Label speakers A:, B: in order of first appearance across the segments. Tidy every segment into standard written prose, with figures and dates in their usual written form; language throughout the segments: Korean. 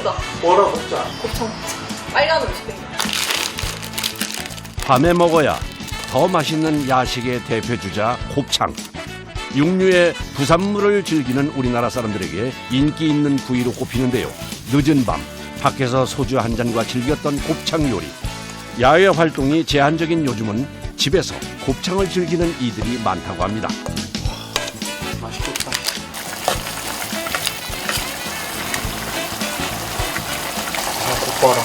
A: 땡겼다.
B: 뭐라 먹자.
A: 곱창. 빨간 음식 땡겨.
C: 밤에 먹어야 더 맛있는 야식의 대표 주자 곱창. 육류의 부산물을 즐기는 우리나라 사람들에게 인기 있는 부위로 꼽히는데요. 늦은 밤 밖에서 소주 한 잔과 즐겼던 곱창 요리. 야외 활동이 제한적인 요즘은 집에서 곱창을 즐기는 이들이 많다고 합니다.
B: 맛있겠다. 곱봐라.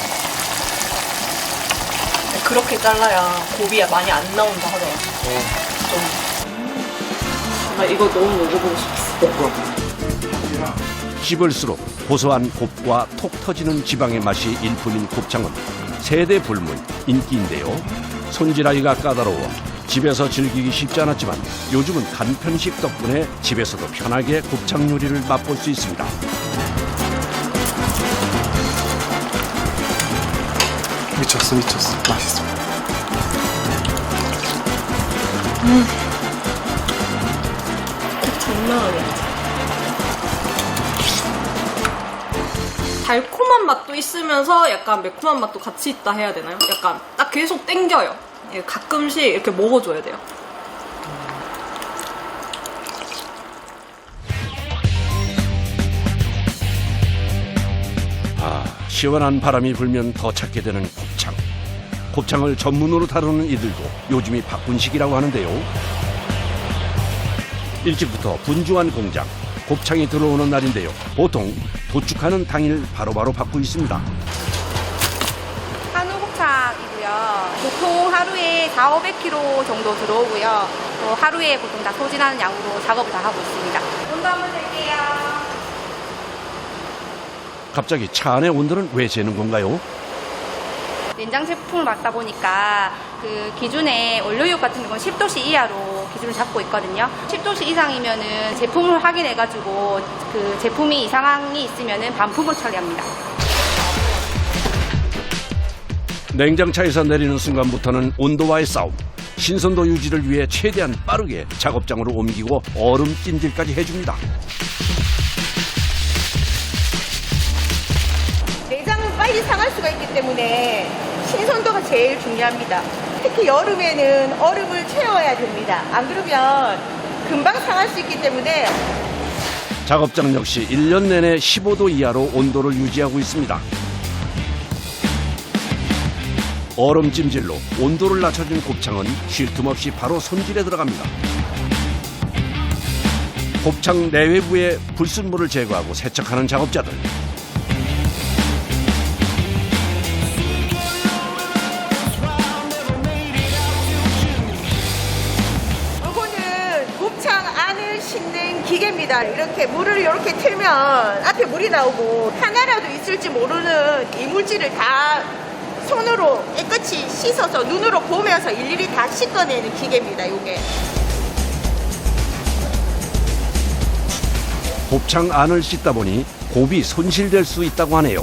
A: 그렇게 잘라야 고비가 많이 안 나온다 하더라. 좀. 나 이거 너무 먹어보고 싶었어.
C: 씹을수록 고소한 곱과 톡 터지는 지방의 맛이 일품인 곱창은 세대 불문 인기인데요. 손질하기가 까다로워 집에서 즐기기 쉽지 않았지만 요즘은 간편식 덕분에 집에서도 편하게 곱창 요리를 맛볼 수 있습니다.
B: 미쳤어. 맛있어.
A: 장난 아니야. 달콤한 맛도 있으면서 약간 매콤한 맛도 같이 있다 해야 되나요? 약간 딱 계속 땡겨요. 예, 가끔씩 이렇게 먹어줘야 돼요.
C: 시원한 바람이 불면 더 찾게 되는 곱창. 곱창을 전문으로 다루는 이들도 요즘이 바쁜 시기라고 하는데요. 일찍부터 분주한 공장, 곱창이 들어오는 날인데요. 보통 도축하는 당일 바로바로 받고 있습니다.
D: 한우 곱창이고요. 보통 하루에 400~500kg 정도 들어오고요. 또 하루에 보통 다 소진하는 양으로 작업을 다 하고 있습니다. 온도 한번 잴게요.
C: 갑자기 차 안의 온도는 왜 재는 건가요?
D: 냉장 제품을 맞다 보니까 그 기준의 원료유 같은 경우는 10도씨 이하로 기준을 잡고 있거든요. 10도씨 이상이면은 제품을 확인해가지고 그 제품이 이상이 있으면은 반품을 처리합니다.
C: 냉장차에서 내리는 순간부터는 온도와의 싸움. 신선도 유지를 위해 최대한 빠르게 작업장으로 옮기고 얼음 찜질까지 해줍니다.
E: 내장은 빨리 상할 수가 있기 때문에 신선도가 제일 중요합니다. 특히 여름에는 얼음을 채워야 됩니다. 안 그러면 금방 상할 수 있기 때문에
C: 작업장 역시 1년 내내 15도 이하로 온도를 유지하고 있습니다. 얼음 찜질로 온도를 낮춰준 곱창은 쉴 틈 없이 바로 손질에 들어갑니다. 곱창 내외부의 불순물을 제거하고 세척하는 작업자들.
E: 이거는 곱창 안을 씻는 기계입니다. 이렇게 물을 이렇게 틀면 앞에 물이 나오고 하나라도 있을지 모르는 이물질을 다 손으로 깨끗이 씻어서 눈으로 보면서 일일이 다 씻어내는 기계입니다. 이게.
C: 곱창 안을 씻다 보니 곱이 손실될 수 있다고 하네요.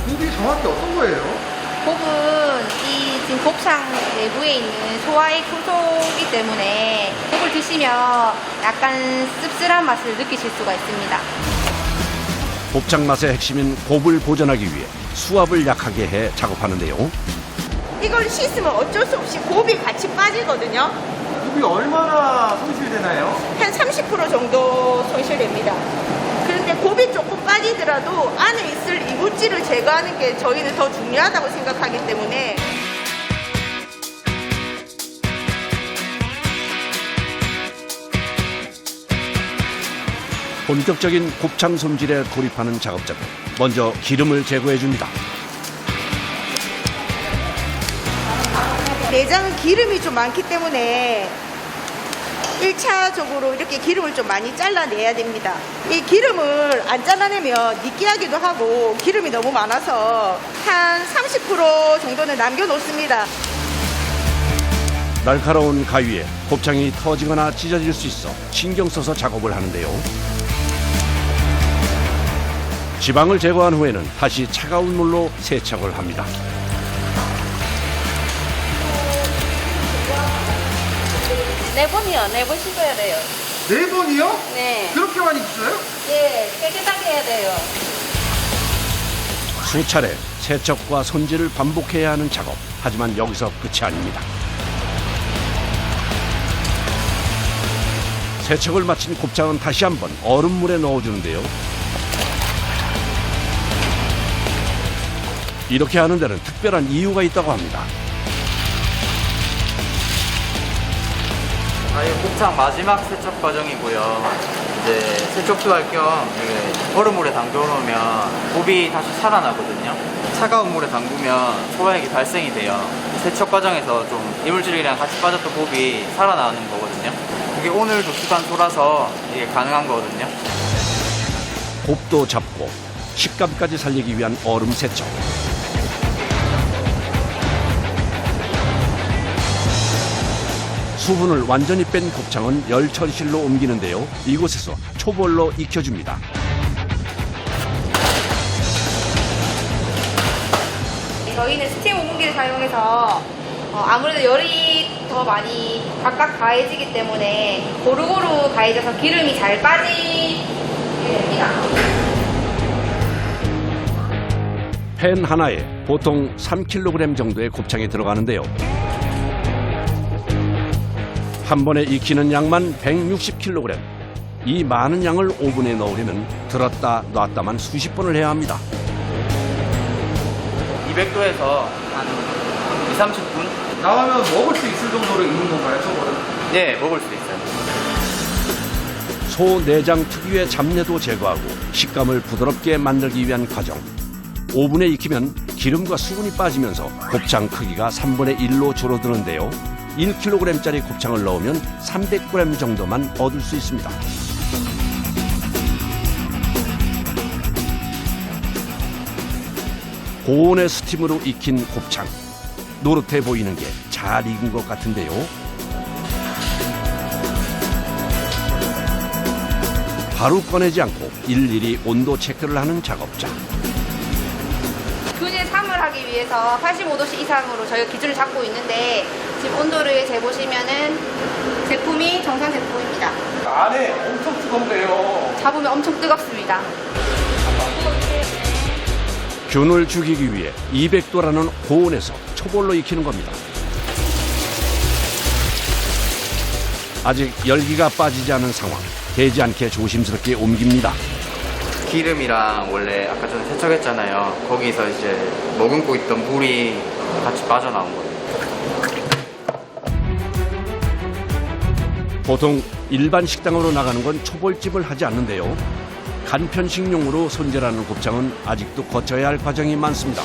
B: 곱이 정확히 어떤 거예요?
D: 곱은 이 지금 곱창 내부에 있는 소화액 효소이기 때문에 곱을 드시면 약간 씁쓸한 맛을 느끼실 수가 있습니다.
C: 곱창 맛의 핵심인 곱을 보존하기 위해 수압을 약하게 해 작업하는데요.
E: 이걸 씻으면 어쩔 수 없이 곱이 같이 빠지거든요.
B: 곱이 얼마나 손실되나요?
E: 한 30% 정도 손실됩니다. 그런데 곱이 조금 빠지더라도 안에 있을 이물질을 제거하는 게 저희는 더 중요하다고 생각하기 때문에
C: 본격적인 곱창 손질에 돌입하는 작업자들. 먼저 기름을 제거해 줍니다.
E: 내장은 기름이 좀 많기 때문에 1차적으로 이렇게 기름을 좀 많이 잘라내야 됩니다. 이 기름을 안 잘라내면 느끼하기도 하고 기름이 너무 많아서 한 30% 정도는 남겨놓습니다.
C: 날카로운 가위에 곱창이 터지거나 찢어질 수 있어 신경 써서 작업을 하는데요. 지방을 제거한 후에는 다시 차가운 물로 세척을 합니다.
D: 네 번이요. 4번 씻어야 돼요.
B: 4번이요?
D: 네.
B: 그렇게 많이 주세요?
D: 예, 깨끗하게 해야 돼요.
C: 수차례 세척과 손질을 반복해야 하는 작업. 하지만 여기서 끝이 아닙니다. 세척을 마친 곱창은 다시 한번 얼음물에 넣어주는데요. 이렇게 하는 데는 특별한 이유가 있다고 합니다.
F: 이 곱창 마지막 세척 과정이고요. 이제 세척도 할 겸 얼음물에 담궈놓으면 곱이 다시 살아나거든요. 차가운 물에 담그면 소화액이 발생이 돼요. 세척 과정에서 좀 이물질이랑 같이 빠졌던 곱이 살아나는 거거든요. 그게 오늘 도축한 소라서 이게 가능한 거거든요.
C: 곱도 잡고 식감까지 살리기 위한 얼음 세척. 수분을 완전히 뺀 곱창은 열처리실로 옮기는데요. 이곳에서 초벌로 익혀줍니다.
D: 저희는 스팀 오븐기를 사용해서 아무래도 열이 더 많이 각각 가해지기 때문에 고루고루 가해져서 기름이 잘 빠지게 됩니다.
C: 팬 하나에 보통 3kg 정도의 곱창이 들어가는데요. 한 번에 익히는 양만 160kg. 이 많은 양을 오븐에 넣으려면 들었다 놨다만 수십 번을 해야 합니다.
F: 200도에서 한 2, 30분?
B: 나오면 먹을 수 있을 정도로 익는 건가요, 저거는?
F: 네, 먹을 수 있어요.
C: 소 내장 특유의 잡내도 제거하고 식감을 부드럽게 만들기 위한 과정. 오븐에 익히면 기름과 수분이 빠지면서 곱창 크기가 3분의 1로 줄어드는데요. 1kg짜리 곱창을 넣으면 300g 정도만 얻을 수 있습니다. 고온의 스팀으로 익힌 곱창. 노릇해 보이는 게 잘 익은 것 같은데요. 바로 꺼내지 않고 일일이 온도 체크를 하는 작업자.
D: 균일 3을 하기 위해서 85도씨 이상으로 저희가 기준을 잡고 있는데 지금 온도를 재보시면은 제품이 정상 제품입니다.
B: 안에 엄청 뜨거운데요.
D: 잡으면 엄청 뜨겁습니다.
C: 균을 죽이기 위해 200도라는 고온에서 초벌로 익히는 겁니다. 아직 열기가 빠지지 않은 상황. 되지 않게 조심스럽게 옮깁니다.
F: 기름이랑 원래 아까 전에 세척했잖아요. 거기서 이제 머금고 있던 물이 같이 빠져나온 거예요.
C: 보통 일반 식당으로 나가는 건 초벌집을 하지 않는데요. 간편식용으로 손질하는 곱창은 아직도 거쳐야 할 과정이 많습니다.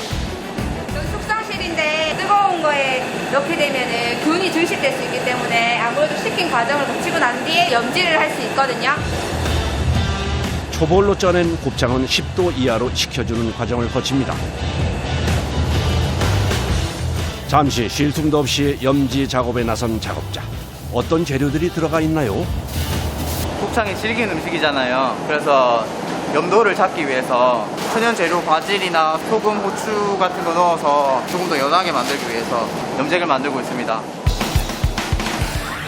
D: 여기 숙성실인데 뜨거운 거에 넣게 되면은 균이 증식될 수 있기 때문에 아무래도 식힌 과정을 거치고 난 뒤에 염지를 할 수 있거든요.
C: 초벌로 쪄낸 곱창은 10도 이하로 식혀주는 과정을 거칩니다. 잠시 쉴 틈도 없이 염지 작업에 나선 작업자. 어떤 재료들이 들어가 있나요?
F: 곱창이 질긴 음식이잖아요. 그래서 염도를 잡기 위해서 천연 재료 바질이나 소금, 후추 같은 거 넣어서 조금 더 연하게 만들기 위해서 염색을 만들고 있습니다.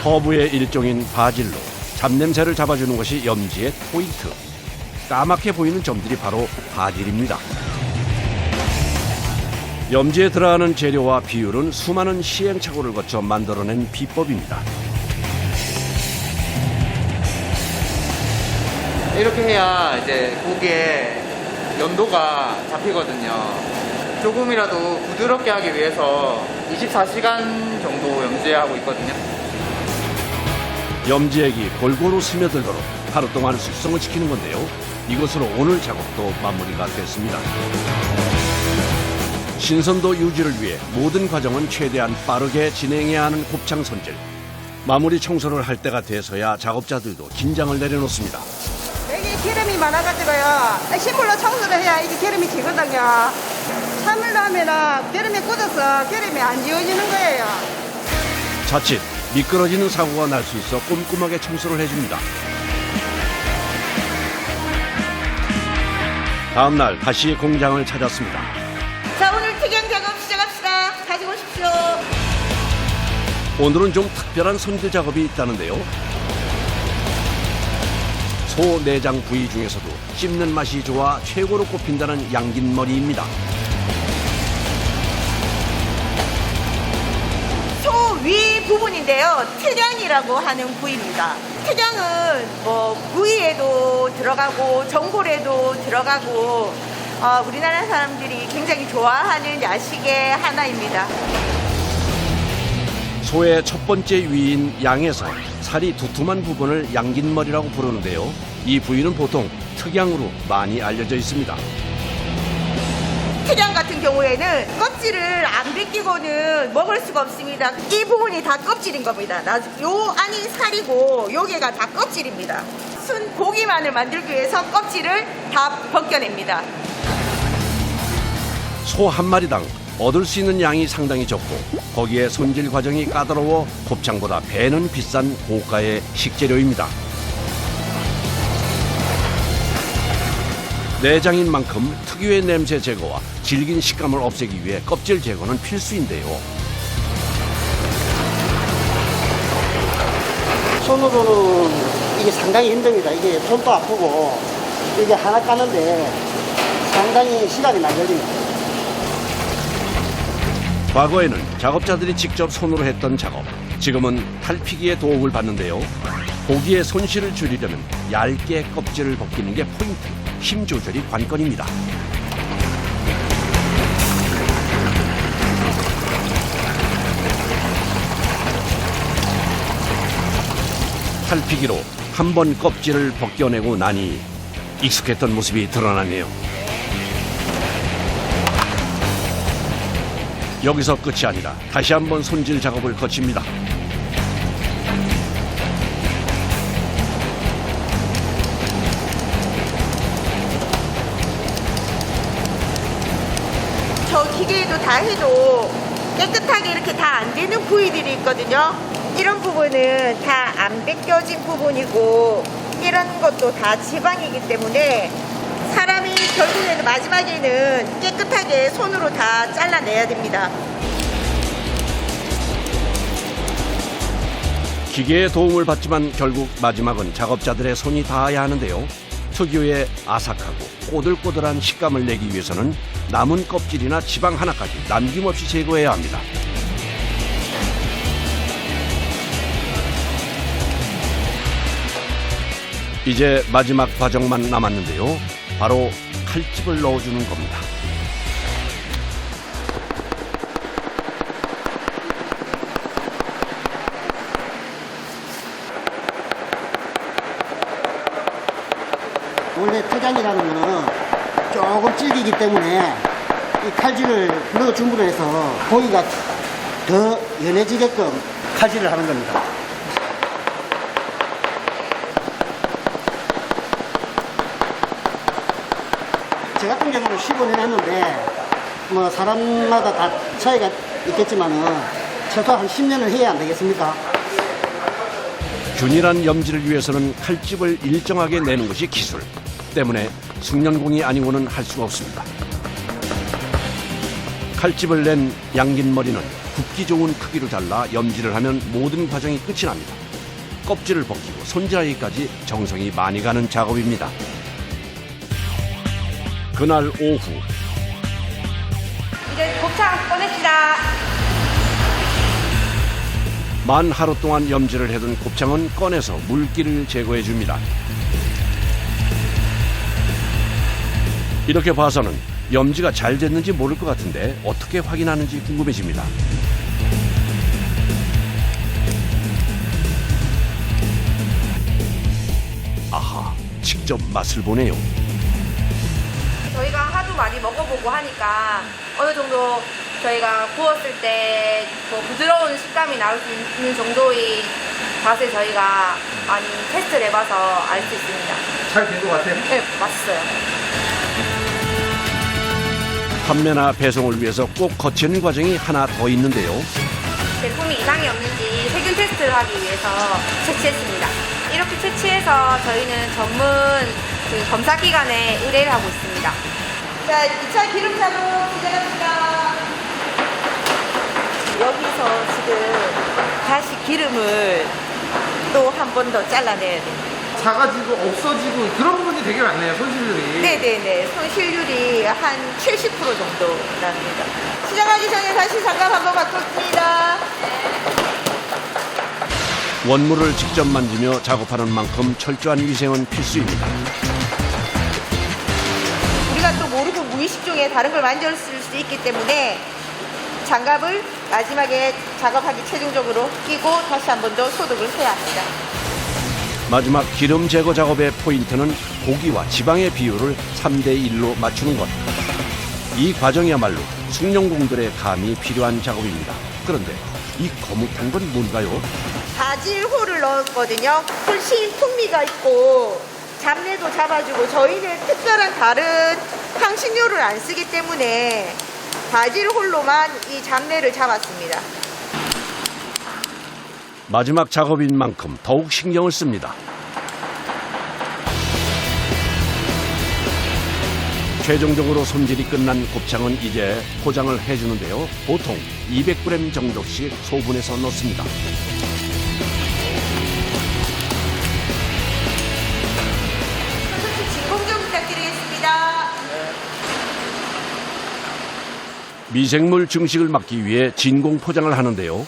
C: 허브의 일종인 바질로 잡냄새를 잡아주는 것이 염지의 포인트. 까맣게 보이는 점들이 바로 바질입니다. 염지에 들어가는 재료와 비율은 수많은 시행착오를 거쳐 만들어낸 비법입니다.
F: 이렇게 해야 이제 고기에 연도가 잡히거든요. 조금이라도 부드럽게 하기 위해서 24시간 정도 염지하고 있거든요.
C: 염지액이 골고루 스며들도록 하루 동안 숙성을 시키는 건데요. 이것으로 오늘 작업도 마무리가 됐습니다. 신선도 유지를 위해 모든 과정은 최대한 빠르게 진행해야 하는 곱창 손질. 마무리 청소를 할 때가 돼서야 작업자들도 긴장을 내려놓습니다.
E: 여기 기름이 많아가지고요. 식물로 청소를 해야 이게 기름이 지거든요. 찬물로 하면은 기름이 굳어서 기름이 안 지워지는 거예요.
C: 자칫 미끄러지는 사고가 날 수 있어 꼼꼼하게 청소를 해줍니다. 다음 날 다시 공장을 찾았습니다.
E: 자, 오늘 특양 작업 시작합시다. 가지고 오십시오.
C: 오늘은 좀 특별한 손질 작업이 있다는데요. 소 내장 부위 중에서도 씹는 맛이 좋아 최고로 꼽힌다는 양긴머리입니다.
E: 소 위 부분인데요. 특양이라고 하는 부위입니다. 특양은 뭐 부위에도 들어가고 전골에도 들어가고 우리나라 사람들이 굉장히 좋아하는 야식의 하나입니다.
C: 소의 첫 번째 위인 양에서 살이 두툼한 부분을 양긴머리라고 부르는데요. 이 부위는 보통 특양으로 많이 알려져 있습니다.
E: 특양 같은 경우에는 껍질을 안 벗기고는 먹을 수가 없습니다. 이 부분이 다 껍질인 겁니다. 요 안이 살이고 요게가 다 껍질입니다. 순 고기만을 만들기 위해서 껍질을 다 벗겨냅니다.
C: 소 한 마리당 얻을 수 있는 양이 상당히 적고 거기에 손질 과정이 까다로워 곱창보다 배는 비싼 고가의 식재료입니다. 내장인 만큼 특유의 냄새 제거와 질긴 식감을 없애기 위해 껍질 제거는 필수인데요.
G: 손으로는 이게 상당히 힘듭니다. 이게 손도 아프고 이게 하나 까는데 상당히 시간이 많이 걸립니다.
C: 과거에는 작업자들이 직접 손으로 했던 작업, 지금은 탈피기의 도움을 받는데요. 고기의 손실을 줄이려면 얇게 껍질을 벗기는 게 포인트, 힘 조절이 관건입니다. 탈피기로 한 번 껍질을 벗겨내고 나니 익숙했던 모습이 드러나네요. 여기서 끝이 아니라 다시 한번 손질 작업을 거칩니다.
E: 저 기계에도 다 해도 깨끗하게 이렇게 다 안 되는 부위들이 있거든요. 이런 부분은 다 안 벗겨진 부분이고 이런 것도 다 지방이기 때문에 사람이 결국에는 마지막에는 깨끗하게 손으로 다 잘라내야 됩니다.
C: 기계의 도움을 받지만 결국 마지막은 작업자들의 손이 닿아야 하는데요. 특유의 아삭하고 꼬들꼬들한 식감을 내기 위해서는 남은 껍질이나 지방 하나까지 남김없이 제거해야 합니다. 이제 마지막 과정만 남았는데요. 바로 칼집을 넣어주는 겁니다.
G: 원래 특양이라는 거는 조금 질기기 때문에 이 칼질을 넣어줌으로 해서 고기가 더 연해지게끔 칼질을 하는 겁니다. 저 같은 경우는 15년 했는데 뭐 사람마다 다 차이가 있겠지만은 최소 한 10년을 해야 안 되겠습니까?
C: 균일한 염지를 위해서는 칼집을 일정하게 내는 것이 기술 때문에 숙련공이 아니고는 할 수가 없습니다. 칼집을 낸 양긴머리는 굽기 좋은 크기로 잘라 염지를 하면 모든 과정이 끝이 납니다. 껍질을 벗기고 손질하기까지 정성이 많이 가는 작업입니다. 그날 오후
D: 이제 곱창 꺼냅시다.
C: 만 하루 동안 염지를 해둔 곱창은 꺼내서 물기를 제거해 줍니다. 이렇게 봐서는 염지가 잘 됐는지 모를 것 같은데 어떻게 확인하는지 궁금해집니다. 아하, 직접 맛을 보네요.
D: 저희가 하도 많이 먹어보고 하니까 어느 정도 저희가 구웠을 때 뭐 부드러운 식감이 나올 수 있는 정도의 맛을 저희가 많이 테스트를 해봐서 알 수 있습니다.
B: 잘 된 것 같아요.
D: 네, 맛있어요.
C: 판매나 배송을 위해서 꼭 거치는 과정이 하나 더 있는데요.
D: 제품이 이상이 없는지 세균 테스트를 하기 위해서 채취했습니다. 이렇게 채취해서 저희는 전문 그 검사기관에 의뢰를 하고 있습니다.
E: 자, 2차 기름 작업 시작합니다. 여기서 지금 다시 기름을 또 한 번 더 잘라내야 돼요.
B: 작아지고 없어지고 그런 부분이 되게 많네요, 손실률이.
E: 네네네. 손실률이 한 70% 정도 납니다. 시작하기 전에 다시 장갑 한번 바꿨습니다.
C: 원물을 직접 만지며 작업하는 만큼 철저한 위생은 필수입니다.
E: 우리가 또 모르고 무의식 중에 다른 걸 만졌을 수 있기 때문에 장갑을 마지막에 작업하기 최종적으로 끼고 다시 한 번 더 소독을 해야 합니다.
C: 마지막 기름 제거 작업의 포인트는 고기와 지방의 비율을 3대1로 맞추는 것. 이 과정이야말로 숭늉공들의 감이 필요한 작업입니다. 그런데 이 거뭇한 건 뭔가요?
E: 바질호를 넣었거든요. 훨씬 풍미가 있고 잡내도 잡아주고 저희는 특별한 다른 향신료를 안 쓰기 때문에 바질홀로만 이 잡내를 잡았습니다.
C: 마지막 작업인 만큼 더욱 신경을 씁니다. 최종적으로 손질이 끝난 곱창은 이제 포장을 해주는데요. 보통 200g 정도씩 소분해서 넣습니다.
E: 선생님 진공 좀 부탁드리겠습니다.
C: 미생물 증식을 막기 위해 진공 포장을 하는데요.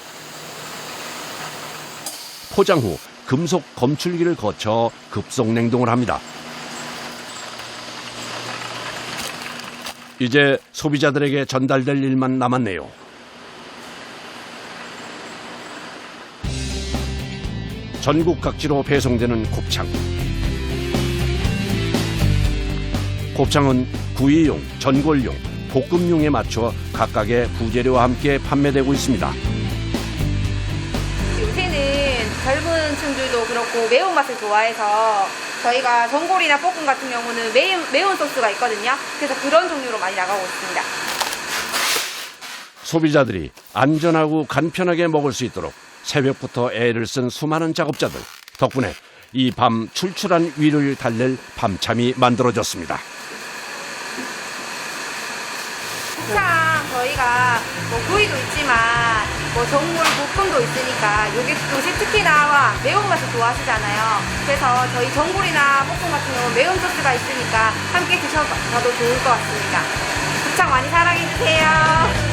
C: 포장 후 금속 검출기를 거쳐 급속 냉동을 합니다. 이제 소비자들에게 전달될 일만 남았네요. 전국 각지로 배송되는 곱창. 곱창은 구이용, 전골용, 볶음용에 맞춰 각각의 부재료와 함께 판매되고 있습니다.
D: 요새는 젊은 층들도 그렇고 매운맛을 좋아해서 저희가 전골이나 볶음 같은 경우는 매운 소스가 있거든요. 그래서 그런 종류로 많이 나가고 있습니다.
C: 소비자들이 안전하고 간편하게 먹을 수 있도록 새벽부터 애를 쓴 수많은 작업자들 덕분에 이 밤 출출한 위를 달랠 밤참이 만들어졌습니다.
D: 곱창 저희가 뭐 구이도 있지만 뭐 전골 볶음도 있으니까 요새 특히나 매운맛을 좋아하시잖아요. 그래서 저희 전골이나 볶음 같은 경우 매운 소스가 있으니까 함께 드셔도 좋을 것 같습니다. 곱창 많이 사랑해주세요.